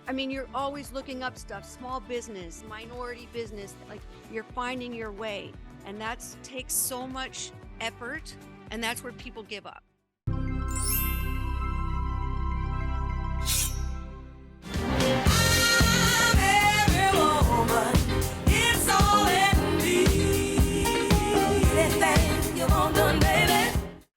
I mean, you're always looking up stuff, small business, minority business, like you're finding your way. And that takes so much effort, and that's where people give up.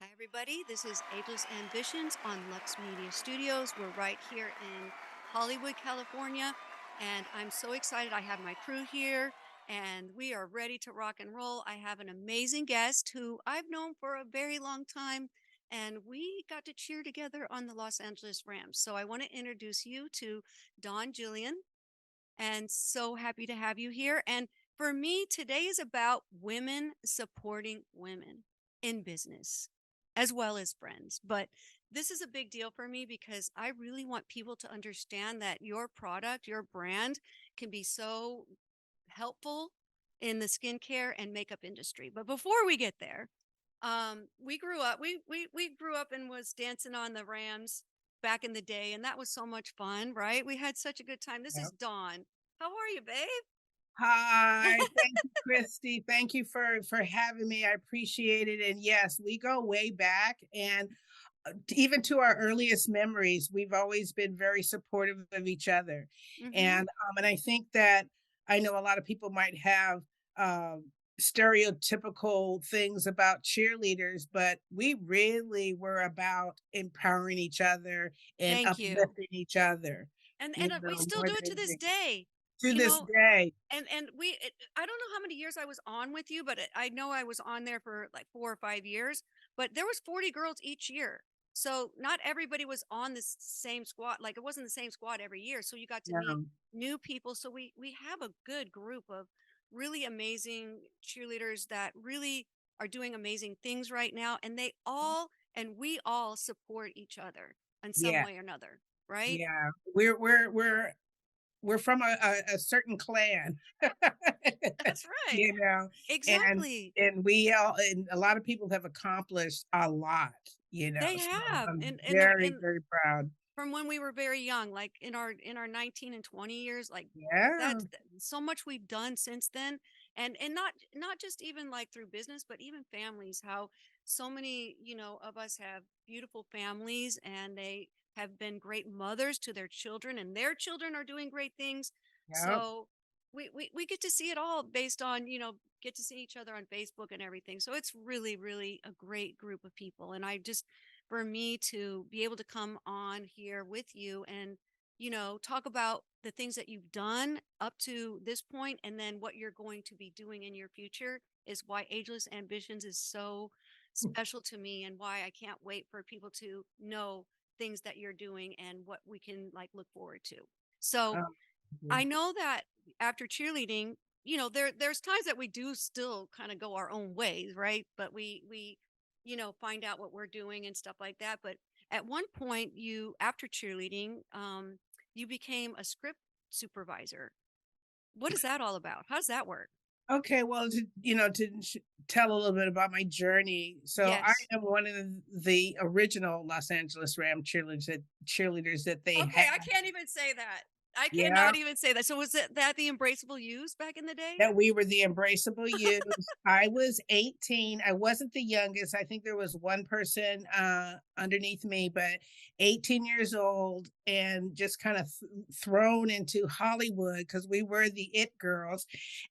Hi, everybody. This is Ageless Ambitions on Lux Media Studios. We're right here in Hollywood, California, and I'm so excited. I have my crew here, and we are ready to rock and roll. I have an amazing guest who I've known for a very long time, and we got to cheer together on the Los Angeles Rams. So I want to introduce you to Don Gilliam, and so happy to have you here. And for me, today is about women supporting women in business as well as friends. But this is a big deal for me because I really want people to understand that your product, your brand can be so helpful in the skincare and makeup industry. But before we get there, we grew up, we grew up and was dancing on the Rams back in the day, and that was so much fun, right? We had such a good time. This is Yep. Dawn. How are you, Hi, babe? thank you, Christy. Thank you for having me. I appreciate it. And yes, we go way back, and even to our earliest memories, we've always been very supportive of each other. Mm-hmm. And I think that I know a lot of people might have stereotypical things about cheerleaders, but we really were about empowering each other and Thank you. uplifting each other. And we still More do it than to this anything. day. To You this know, day. I don't know how many years I was on with you, but I know I was on there for like 4 or 5 years, but there was 40 girls each year. So not everybody was on the same squad. Like it wasn't the same squad every year. So you got to meet No. new people. So we have a good group of really amazing cheerleaders that really are doing amazing things right now. And we all support each other in some Yeah, way or another, right? yeah. We're from a certain clan. That's right. You know, and Exactly. and a lot of people have accomplished a lot, They so have. I'm And the very, and very proud. from when we were very young, like in our 19 and 20 years, like Yeah, so much we've done since then. And not just even like through business, but even families, how so many, of us have beautiful families, and they have been great mothers to their children, and their children are doing great things. yep. So we get to see it all based on, get to see each other on Facebook and everything. So it's really, really a great group of people. And I just, for me to be able to come on here with you and, talk about the things that you've done up to this point and then what you're going to be doing in your future is why Ageless Ambitions is so special to me, and why I can't wait for people to know things that you're doing and what we can like look forward to. So Um, I know that after cheerleading, there's times that we do still kind of go our own ways, right? But we find out what we're doing and stuff like that. But at one point, after cheerleading, you became a script supervisor. What is that all about? How does that work? okay, well, to tell a little bit about my journey. So I Yes. am one of the original Los Angeles Ram cheerleaders that they Okay, had. I can't even say that. I Yeah. cannot even say that. So was it that the Embraceable Use back in the day? That we were the embraceable youth. I was 18. I wasn't the youngest. I think there was one person underneath me, but 18 years old and just kind of thrown into Hollywood because we were the it girls.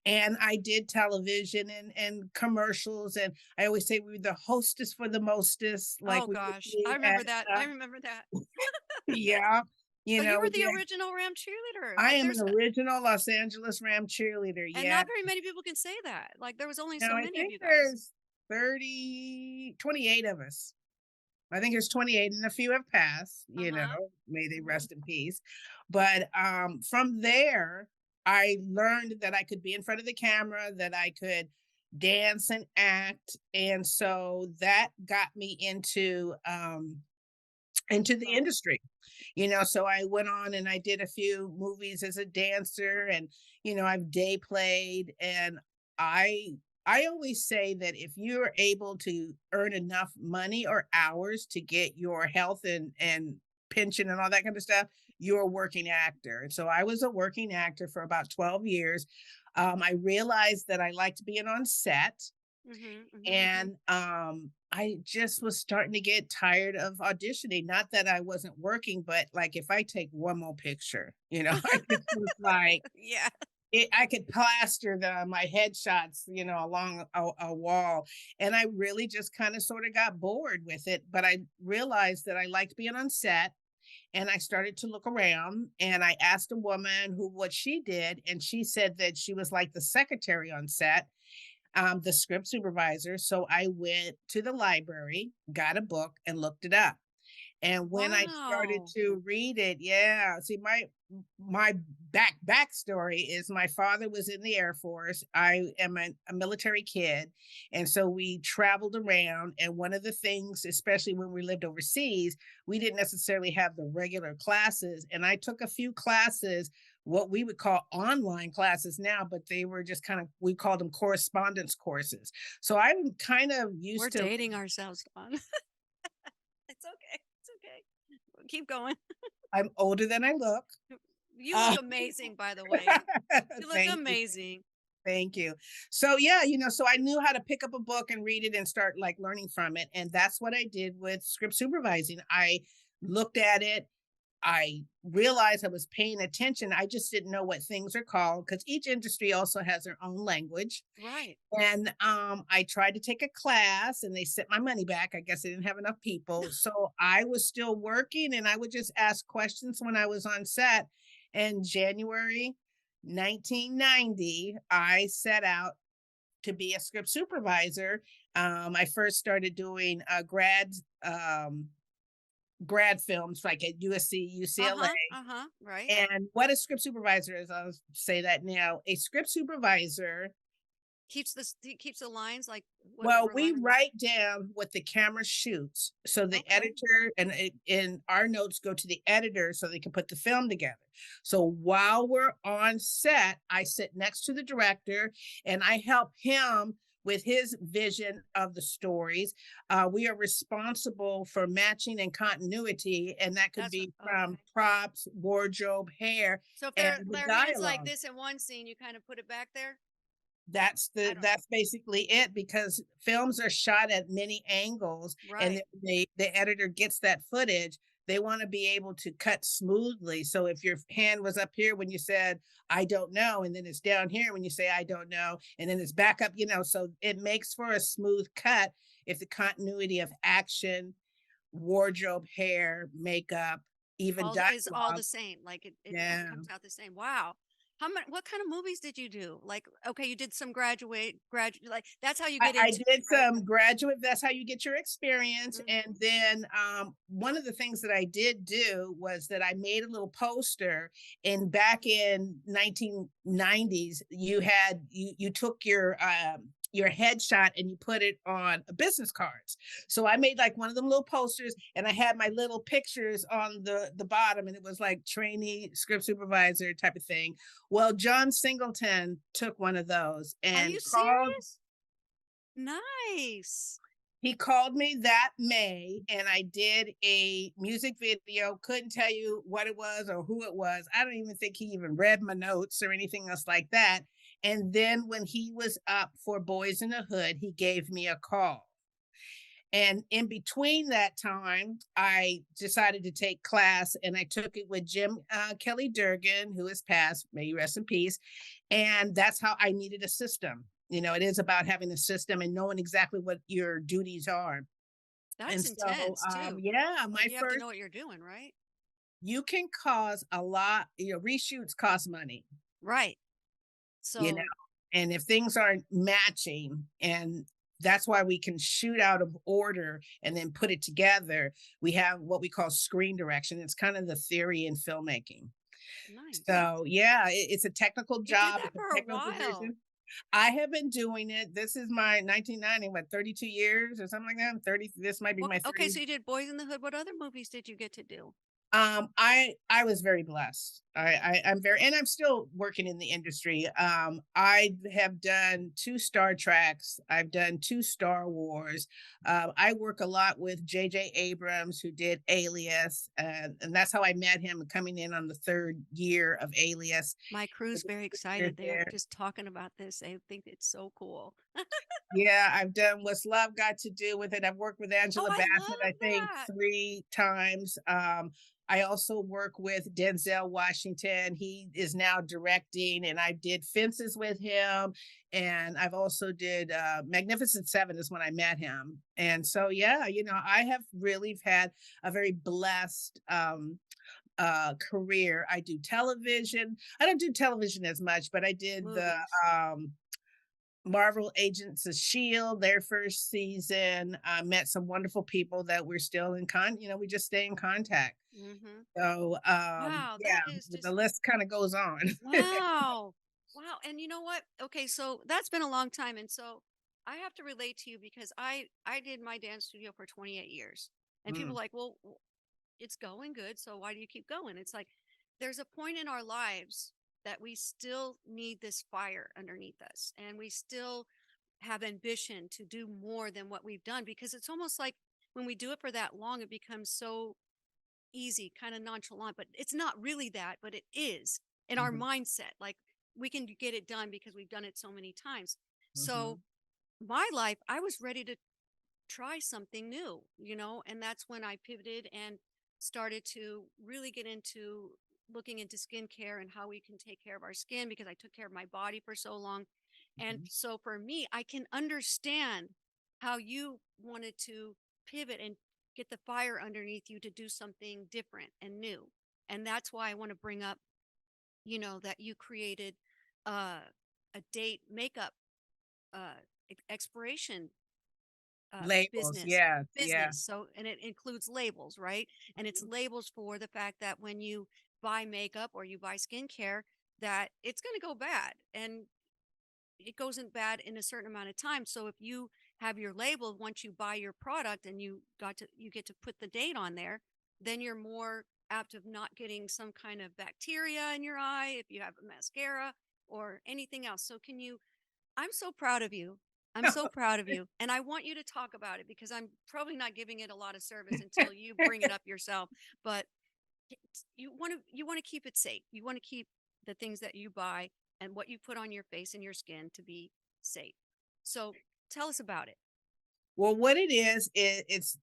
And I did television and commercials. And I always say we were the hostess for the mostest. Like Oh we would gosh, I be at, remember that. I remember that. yeah, So you were we'd the be at, original Ram cheerleader. I Like am an there's original Los Angeles Ram cheerleader. and Yeah. not very many people can say that. Like there was only No, so I many of think you guys. there's 28 of us. I think there's 28 and a few have passed, Uh-huh. may they Mhm. rest in peace. But from there, I learned that I could be in front of the camera, that I could dance and act. And so that got me into the Wow. industry. So I went on and I did a few movies as a dancer, and I've day played. And I I always say that if you're able to earn enough money or hours to get your health and pension and all that kind of stuff, you're a working actor. And so I was a working actor for about 12 years. I realized that I liked being on set, Mhm, mhm, mhm. and I just was starting to get tired of auditioning. Not that I wasn't working, but like if I take one more picture, I just was like, Yeah. I could plaster my headshots, along a wall. And I really just kind of sort of got bored with it. But I realized that I liked being on set, and I started to look around, and I asked a woman who what she did, and she said that she was like the secretary on set, the script supervisor. So I went to the library, got a book, and looked it up. And when I started Wow. to read it, yeah, see, my backstory is my father was in the Air Force. I am a military kid, and so we traveled around. And one of the things, especially when we lived overseas, we didn't necessarily have the regular classes. And I took a few classes, what we would call online classes now, but they were just kind of, we called them correspondence courses. So I'm kind of We're used to. dating ourselves, Dawn. It's okay. It's okay. Keep going. I'm older than I look. You Uh, look amazing, by the way. You look thank you. amazing. Thank you. So yeah, so I knew how to pick up a book and read it and start like learning from it. And that's what I did with script supervising. I looked at it. I realized I was paying attention. I just didn't know what things are called because each industry also has their own language. Right. And I tried to take a class and they sent my money back. I guess they didn't have enough people. So I was still working and I would just ask questions when I was on set. And January 1990, I set out to be a script supervisor. I first started doing grad films like at USC, UCLA. Uh-huh. Uh-huh. Right. And what a script supervisor is, I'll say that now. A script supervisor. He keeps the lines like Well, whatever we line. write down what the camera shoots. So the Okay. editor and our notes go to the editor so they can put the film together. So while we're on set, I sit next to the director and I help him with his vision of the stories. We are responsible for matching and continuity, and that could That's be from okay. props, wardrobe, hair, So if and their the their hands like dialogue. this in one scene, you kind of put it back there. I don't. That's basically it because films are shot at many angles, and Right. the editor gets that footage. They want to be able to cut smoothly. So if your hand was up here when you said I don't know, and then it's down here when you say I don't know, and then it's back up, so it makes for a smooth cut if the continuity of action, wardrobe, hair, makeup, even All is all dialogue. the same. Like it Yeah. comes out the same. Wow. How many what kind of movies did you do? Like, okay, you did some graduate like that's how you get I into did it, right? some graduate, that's how you get your experience, and Mhm. then, one of the things that I did do was that I made a little poster, and back in 1990s, you took your headshot and you put it on business cards. So I made, like, one of them little posters, and I had my little pictures on the bottom, and it was like trainee script supervisor type of thing. Well, John Singleton took one of those Are you and called serious? Nice. he called me that May, and I did a music video. Couldn't tell you what it was or who it was. I don't even think he even read my notes or anything else like that. And then when he was up for Boys in the Hood, he gave me a call. And in between that time, I decided to take class, and I took it with Jim Kelly Durgan, who has passed, may you rest in peace. And that's how I needed a system. It is about having a system and knowing exactly what your duties are. And That's so, intense too. yeah, Like my you have to first, know what you're doing, right? you can cause a lot, reshoots cost money, Right. you know, So and if things aren't matching, and that's why we can shoot out of order and then put it together. We have what we call screen direction. It's kind of the theory in filmmaking. nice. So, yeah, it's a technical You did job. that It's a for a technical while. position. I have been doing it. This is my 1990, what, 32 years or something like that? 30, this might be What my okay, 30. so you did Boys in the Hood. What other movies did you get to do? I was very blessed. I'm very, and I'm still working in the industry. I have done 2 Star Treks. I've done 2 Star Wars. I work a lot with J.J. Abrams, who did Alias, and that's how I met him coming in on the 3rd year of Alias. My crew's very Years excited. They're there. just talking about this. They think it's so cool. Yeah, I've done What's Love Got to Do with It. I've worked with Oh, Angela I Bassett, I love think that. 3 times. I also work with Denzel Washington. He is now directing, and I did Fences with him. And I've also did Magnificent Seven is when I met him. And so, yeah, I have really had a very blessed career. I do television. I don't do television as much, but I did the Movies. um Marvel Agents of Shield, their first season. I met some wonderful people that we're still in we just stay in contact. Mhm. So, Wow, yeah, that is the just list kind of goes on. wow. Wow, and you know what? Okay, so that's been a long time, and so I have to relate to you because I did my dance studio for 28 years. And people Mm, like, "Well, it's going good, so why do you keep going?" It's like there's a point in our lives that we still need this fire underneath us, and we still have ambition to do more than what we've done, because it's almost like when we do it for that long, it becomes so easy, kind of nonchalant, but it's not really that, but it is in our mhm, mindset. Like we can get it done because we've done it so many times. So mhm, my life, I was ready to try something new, and that's when I pivoted and started to really get into looking into skincare and how we can take care of our skin, because I took care of my body for so long. And mhm. so for me, I can understand how you wanted to pivot and get the fire underneath you to do something different and new. And that's why I want to bring up, that you created uh, a date makeup expiration Labels, business. yes, yeah. So, and it includes labels, right? And it's labels for the fact that when you buy makeup or you buy skincare, that it's going to go bad, and it goes in bad in a certain amount of time. So if you have your label once you buy your product, and you get to put the date on there, then you're more apt of not getting some kind of bacteria in your eye if you have a mascara or anything else. So can you I'm so proud of you. I'm so proud of you. And I want you to talk about it, because I'm probably not giving it a lot of service until you bring it up yourself. But you want to keep it safe. You want to keep the things that you buy and what you put on your face and your skin to be safe. So tell us about it. Well, what it is,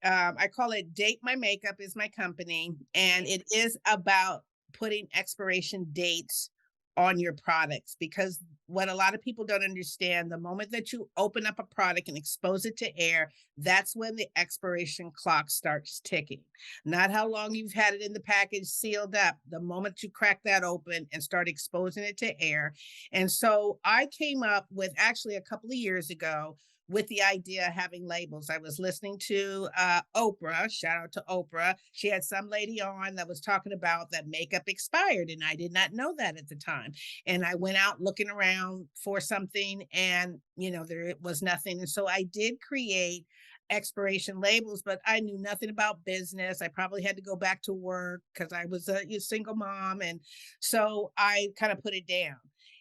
I call it Date My Makeup is my company, and Date. it is about putting expiration dates on your products, because what a lot of people don't understand, the moment that you open up a product and expose it to air, that's when the expiration clock starts ticking. Not how long you've had it in the package sealed up, the moment you crack that open and start exposing it to air. And so I came up with, actually a couple of years ago, with the idea of having labels. I was listening to Oprah, shout out to Oprah. She had some lady on that was talking about that makeup expired, and I did not know that at the time. And I went out looking around for something, and there was nothing. And so I did create expiration labels, but I knew nothing about business. I probably had to go back to work because I was a single mom. And so I kind of put it down.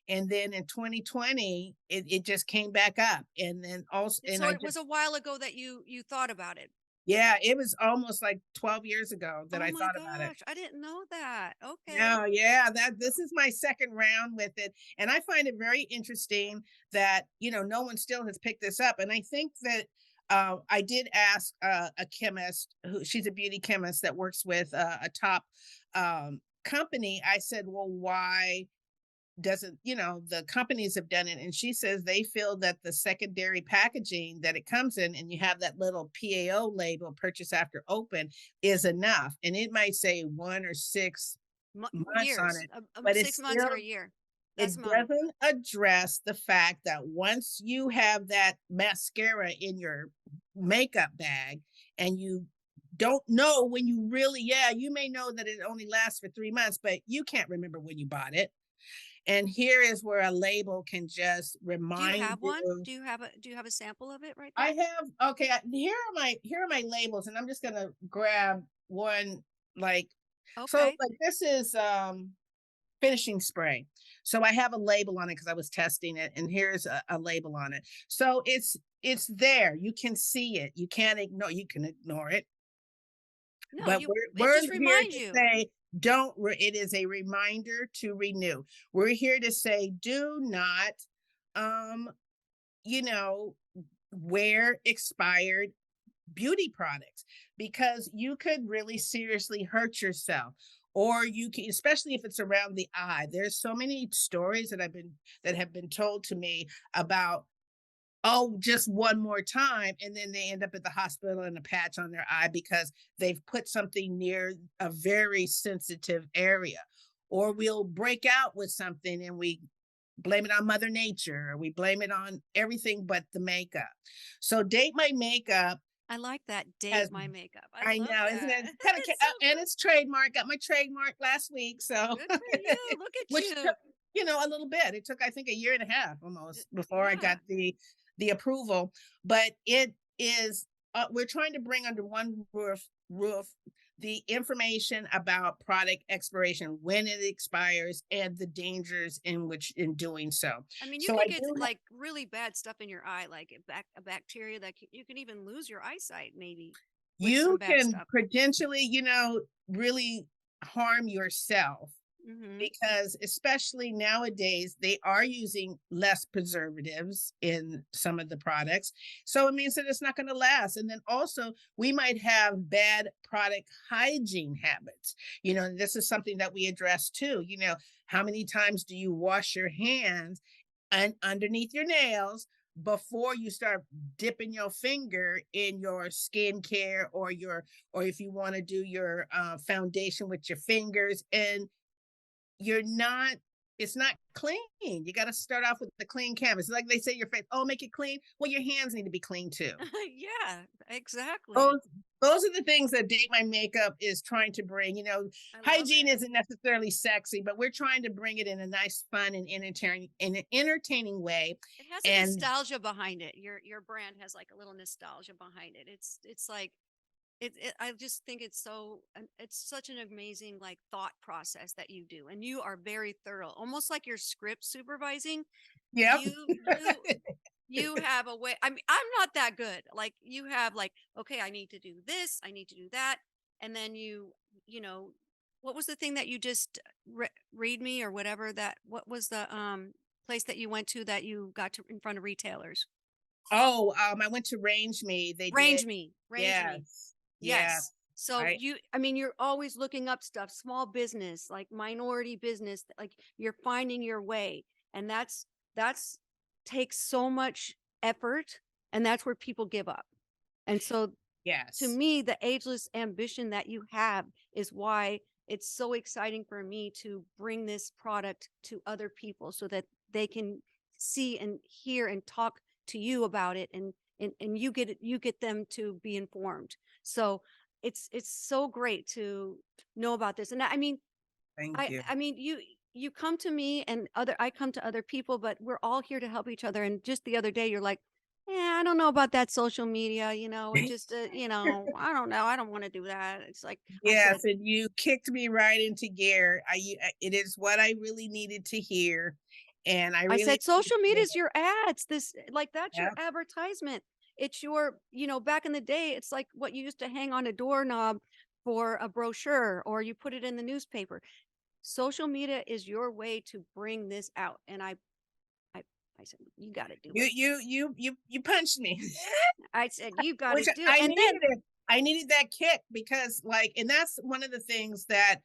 And then in 2020, it just came back up. And then also, and So I it was just, a while ago that you thought about it. yeah, it was almost like 12 years ago that Oh I my thought about it. gosh, I didn't know that. Okay. Yeah, yeah, this is my second round with it. And I find it very interesting that, no one still has picked this up. And I think that I did ask a chemist who, she's a beauty chemist that works with a top company. I said, well, why doesn't, the companies have done it, and she says they feel that the secondary packaging that it comes in, and you have that little PAO label, purchase after open, is enough, and it might say 1 or 6 months on Years, it, but it's 6 months still, or a year. That's it mine. doesn't address the fact that once you have that mascara in your makeup bag, and you don't know when you really, yeah, you may know that it only lasts for 3 months, but you can't remember when you bought it. And here is where a label can just Do you remind have one? you. Do you have a sample of it right I there? have, okay, here are my labels, and I'm just gonna grab one, like, so Okay. like this is finishing spray. So I have a label on it because I was testing it, and here's a label on it. So it's there. You can see it. You can ignore it, No, but you it we're just here reminds to you. say it is a reminder to renew. We're here to say do not um you know wear expired beauty products because you could really seriously hurt yourself, or you can, especially if it's around the eye. There's so many stories that have been told to me about, oh, just one more time, and then they end up at the hospital and a patch on their eye because they've put something near a very sensitive area. Or we'll break out with something and we blame it on mother nature, or we blame it on everything but the makeup. So date my makeup I like that, date has, my makeup. I I love know, isn't that. it kind of, It's so and good. it's trademark. Got my trademark last week, so Good for you. Look at which you. took, a little bit. It took, I think, a year and a half almost before I Yeah. got the approval. But it is, we're trying to bring under one roof the information about product expiration, when it expires, and the dangers in doing so. I mean, you So I could get do. like really bad stuff in your eye, like a bacteria that you can even lose your eyesight maybe with some You bad can stuff. potentially, really harm yourself Hmm. because, especially nowadays, they are using less preservatives in some of the products. So it means that it's not going to last. And then also, we might have bad product hygiene habits. This is something that we address too. How many times do you wash your hands and underneath your nails before you start dipping your finger in your skincare, or if you want to do your foundation with your fingers, and you're not it's not clean. You got to start off with the clean canvas. Like they say, your face, oh, make it clean. Well, your hands need to be clean too. Yeah, exactly. Those those are the things that Date My Makeup is trying to bring. I love Hygiene it. isn't necessarily sexy, but we're trying to bring it in a nice, fun, and entertaining way. It has a And nostalgia behind it. Your brand has like a little nostalgia behind it. It's like I just think it's such an amazing like thought process that you do, and you are very thorough, almost like your script supervising. yep. You have a way. I mean, I'm not that good. Like you have like, okay, I need to do this, I need to do that, and then you know, what was the thing that you just read me or whatever that? What was the place that you went to that you got to in front of retailers? Oh, I went to Range Me. They did. Range me. Yes. Yeah. Yes. So I I mean, you're always looking up stuff, small business, like minority business, like you're finding your way. And that's takes so much effort. And that's where people give up. And so to yes. me, the ageless ambition that you have is why it's so exciting for me to bring this product to other people so that they can see and hear and talk to you about it and you get them to be informed. So it's so great to know about this. And I mean, Thank you. I mean you come to me and other I come to other people, but we're all here to help each other. And just the other day you're like, yeah, I don't know about that social media, it just, I don't know. I don't want to do that. It's like, I Yes, said, and you kicked me right into gear. It is what I really needed to hear, and I really social media appreciate is it. your ads. Like, that's your Yep. advertisement. It's your, back in the day, it's like what you used to hang on a doorknob for a brochure or you put it in the newspaper. Social media is your way to bring this out. And I, I said, you got to do it. You punched me. I said, you got to Which do it. I And then needed it. I needed that kick because, like, and that's one of the things that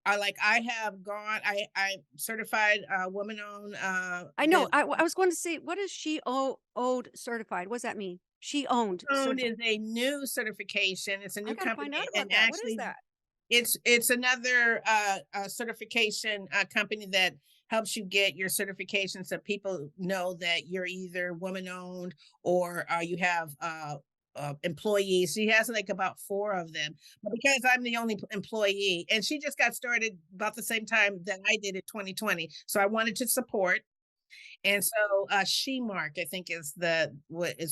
I have gone. I certified woman owned I know. business. I was going to say, what is she owed certified? What does that mean? She owned Owned certified. is a new certification. It's a I new got to find out company, and about that. What is actually, that? it's another certification company that helps you get your certification, so people know that you're either woman owned or you have employees. She has like about four of them, but because I'm the only employee, and she just got started about the same time that I did in 2020, so I wanted to support. And so, She Mark, I think is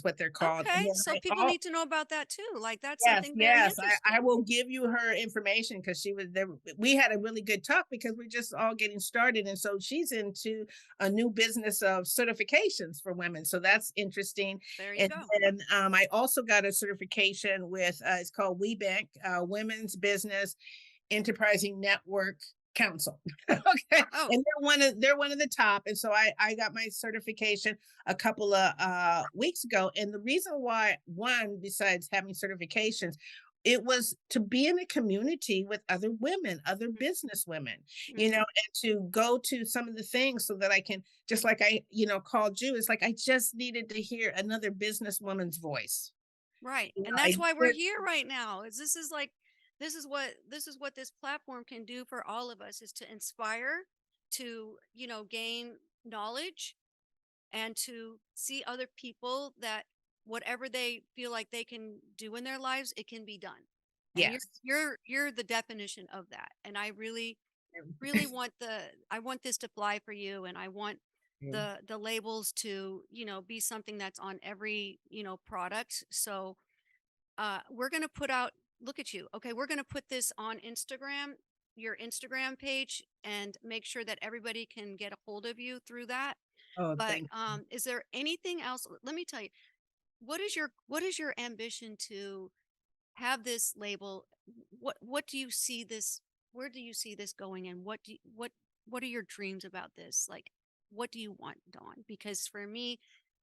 what they're called, and Okay, then so people I need to know about that too. Like that's Yes, something very yes. I interesting. will give you her information because she was there. We had a really good talk because we're just all getting started. And so she's into a new business of certifications for women. So that's interesting. There you And go. then I also got a certification with, it's called WeBank, Women's Business Enterprising Network Council. Okay. Oh, And they're one of the top. And so I got my certification a couple of weeks ago. And the reason why, one, besides having certifications, it was to be in a community with other women, other business women, mm-hmm. and to go to some of the things so that I can, just like called you, it's like I just needed to hear another businesswoman's voice. Right. You know, And I that's why we're here right now. Is this is like this is what this platform can do for all of us is to inspire, to, gain knowledge and to see other people that whatever they feel like they can do in their lives, it can be done. And you're yes. you're you're the definition of that. And I really I want this to fly for you, and I want the labels to, be something that's on every, product. So we're going to put out, look at you. Okay, we're going to put this on Instagram, your Instagram page, and make sure that everybody can get a hold of you through that. Oh, But thank is there anything else? Let me tell you, what is your ambition to have this label? What do you see this? Where do you see this going? And what are your dreams about this? Like, what do you want, Dawn? Because for me,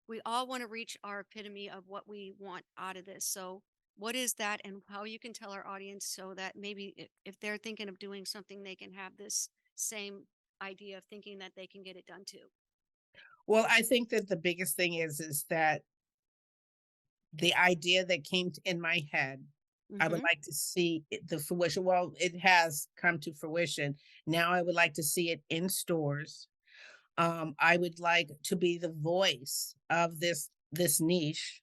we all want to reach our epitome of what we want out of this. So, what is that, and how you can tell our audience so that maybe if they're thinking of doing something, they can have this same idea of thinking that they can get it done too. Well, I think that the biggest thing is that the idea that came in my head, I would Mm-hmm. like to see the fruition. Well, it has come to fruition. Now I would like to see it in stores. I would like to be the voice of this niche.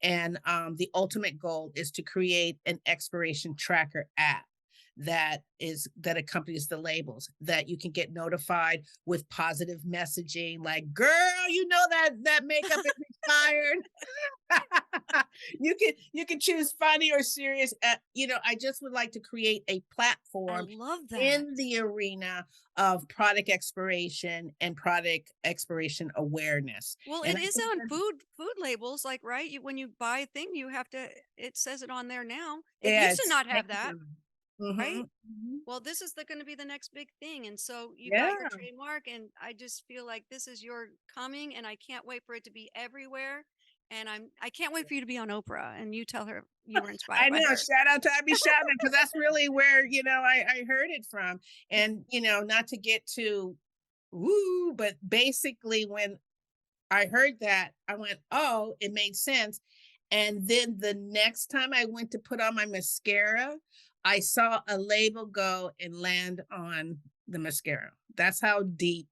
And the ultimate goal is to create an expiration tracker app that accompanies the labels, that you can get notified with positive messaging like, girl, you know that makeup is expired. You can choose funny or serious. I just would like to create a I platform love that. in the arena of product expiration and product expiration awareness. Well, And it I is think on that, food labels, like, right? When you buy a thing, you have to. It says it on there now. It yeah, used to it's not have that, right? mhm. Well, this is going to be the next big thing, and so you got your Yeah. trademark, and I just feel like this is your coming, and I can't wait for it to be everywhere. And I can't wait for you to be on Oprah, and you tell her you were inspired I by know, her. shout out to Abby Shabbat because that's really where, I heard it from. And, not to get too woo, but basically when I heard that, I went, "Oh, it made sense." And then the next time I went to put on my mascara, I saw a label go and land on the mascara. That's how deep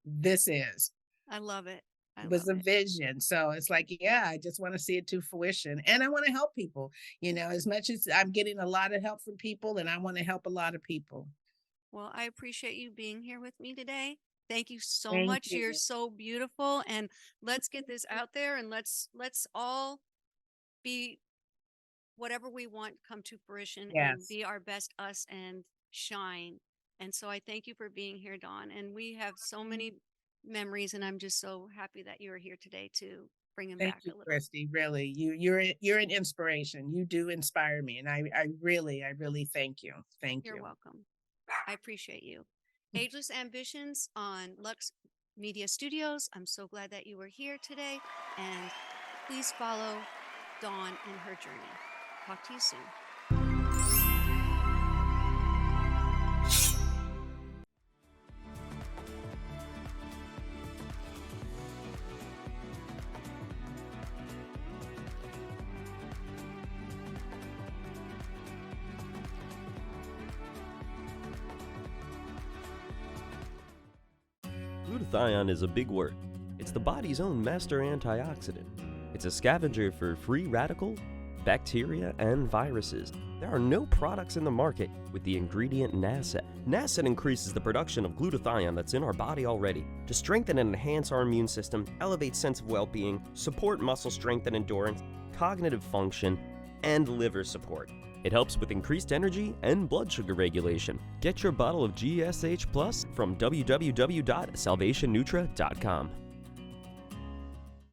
this is. I love it. I It was love a it. vision. So it's like, yeah, I just want to see it to fruition. And I want to help people, as much as I'm getting a lot of help from people and I want to help a lot of people. Well, I appreciate you being here with me today. Thank you so Thank much. You're you. so beautiful, and let's get this out there, and let's all be whatever we want come to fruition and Yes. be our best us and shine. And so I thank you for being here, Dawn. And we have so many memories, and I'm just so happy that you are here today to bring them Thank back you, a little. Christy. Really, you're an inspiration. You do inspire me, and I really thank you. Thank You're you. welcome. I appreciate you. Ageless Ambitions on Lux Media Studios. I'm so glad that you were here today. And please follow Dawn in her journey. Talk to you soon. Glutathione is a big word. It's the body's own master antioxidant. It's a scavenger for free radical, bacteria, and viruses. There are no products in the market with the ingredient NASET. NASET increases the production of glutathione that's in our body already to strengthen and enhance our immune system, elevate sense of well-being, support muscle strength and endurance, cognitive function, and liver support. It helps with increased energy and blood sugar regulation. Get your bottle of GSH Plus from www.salvationnutra.com.